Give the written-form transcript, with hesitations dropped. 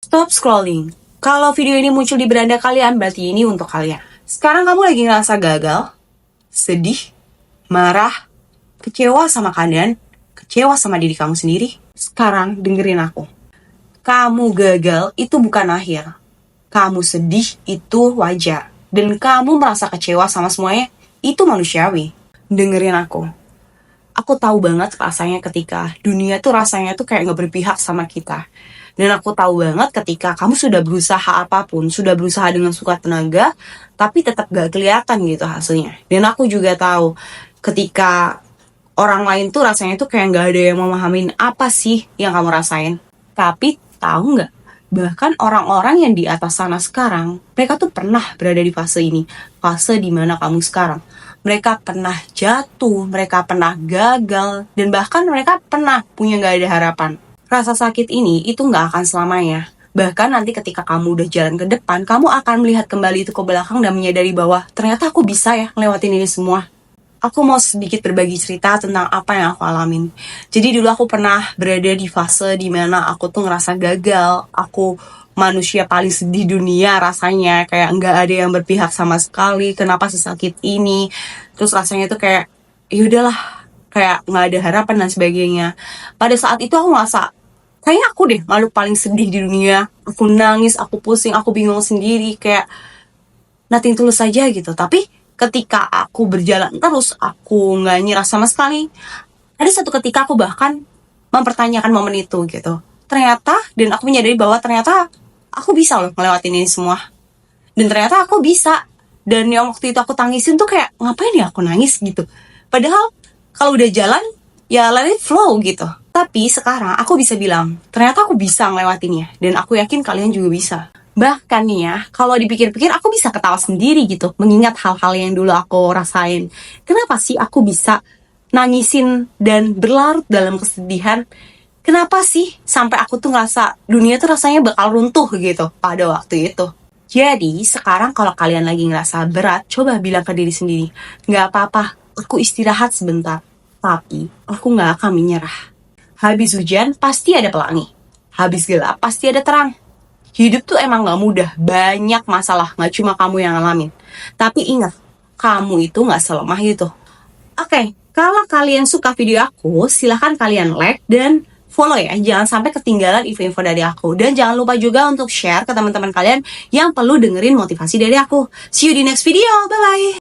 Stop scrolling. Kalau video ini muncul di beranda kalian, berarti ini untuk kalian. Sekarang kamu lagi ngerasa gagal, sedih, marah, kecewa sama keadaan, kecewa sama diri kamu sendiri. Sekarang dengerin aku. Kamu gagal itu bukan akhir. Kamu sedih itu wajar. Dan kamu merasa kecewa sama semuanya, itu manusiawi. Dengerin aku. Aku tahu banget rasanya ketika dunia tuh rasanya tuh kayak gak berpihak sama kita. Dan aku tahu banget ketika kamu sudah berusaha apapun, sudah berusaha dengan sekuat tenaga, tapi tetap gak kelihatan gitu hasilnya. Dan aku juga tahu ketika orang lain tuh rasanya tuh kayak gak ada yang memahamin apa sih yang kamu rasain. Tapi tahu gak? Bahkan orang-orang yang di atas sana sekarang, mereka tuh pernah berada di fase ini. Fase dimana kamu sekarang. Mereka pernah jatuh, mereka pernah gagal, dan bahkan mereka pernah punya gak ada harapan. Rasa sakit ini itu gak akan selamanya. Bahkan nanti ketika kamu udah jalan ke depan, kamu akan melihat kembali itu ke belakang dan menyadari bahwa ternyata aku bisa ya ngelewatin ini semua. Aku mau sedikit berbagi cerita tentang apa yang aku alamin. Jadi dulu aku pernah berada di fase dimana aku tuh ngerasa gagal. Aku manusia paling sedih dunia rasanya. Kayak gak ada yang berpihak sama sekali. Kenapa sesakit ini? Terus rasanya tuh kayak yaudahlah, kayak gak ada harapan dan sebagainya. Pada saat itu aku ngerasa kayaknya aku deh makhluk paling sedih di dunia. Aku nangis, aku pusing, aku bingung sendiri. Kayak nothing tulus saja gitu. Tapi ketika aku berjalan terus, aku gak nyerah sama sekali. Ada satu ketika aku bahkan mempertanyakan momen itu gitu. Ternyata, dan aku menyadari bahwa ternyata aku bisa loh ngelewatin ini semua. Dan ternyata aku bisa. Dan yang waktu itu aku tangisin tuh kayak, ngapain ya aku nangis gitu. Padahal kalau udah jalan, ya let it flow gitu. Tapi sekarang aku bisa bilang, ternyata aku bisa ngelewatinnya. Dan aku yakin kalian juga bisa. Bahkan nih ya, kalau dipikir-pikir aku bisa ketawa sendiri gitu, mengingat hal-hal yang dulu aku rasain. Kenapa sih aku bisa nangisin dan berlarut dalam kesedihan? Kenapa sih sampai aku tuh ngerasa dunia tuh rasanya bakal runtuh gitu pada waktu itu? Jadi sekarang kalau kalian lagi ngerasa berat, coba bilang ke diri sendiri, gak apa-apa, aku istirahat sebentar. Tapi aku gak akan menyerah. Habis hujan pasti ada pelangi. Habis gelap pasti ada terang. Hidup tuh emang gak mudah, banyak masalah, gak cuma kamu yang ngalamin. Tapi ingat, kamu itu gak selemah itu. Oke, kalau kalian suka video aku, silahkan kalian like dan follow ya. Jangan sampai ketinggalan info-info dari aku. Dan jangan lupa juga untuk share ke teman-teman kalian yang perlu dengerin motivasi dari aku. See you di next video, bye-bye!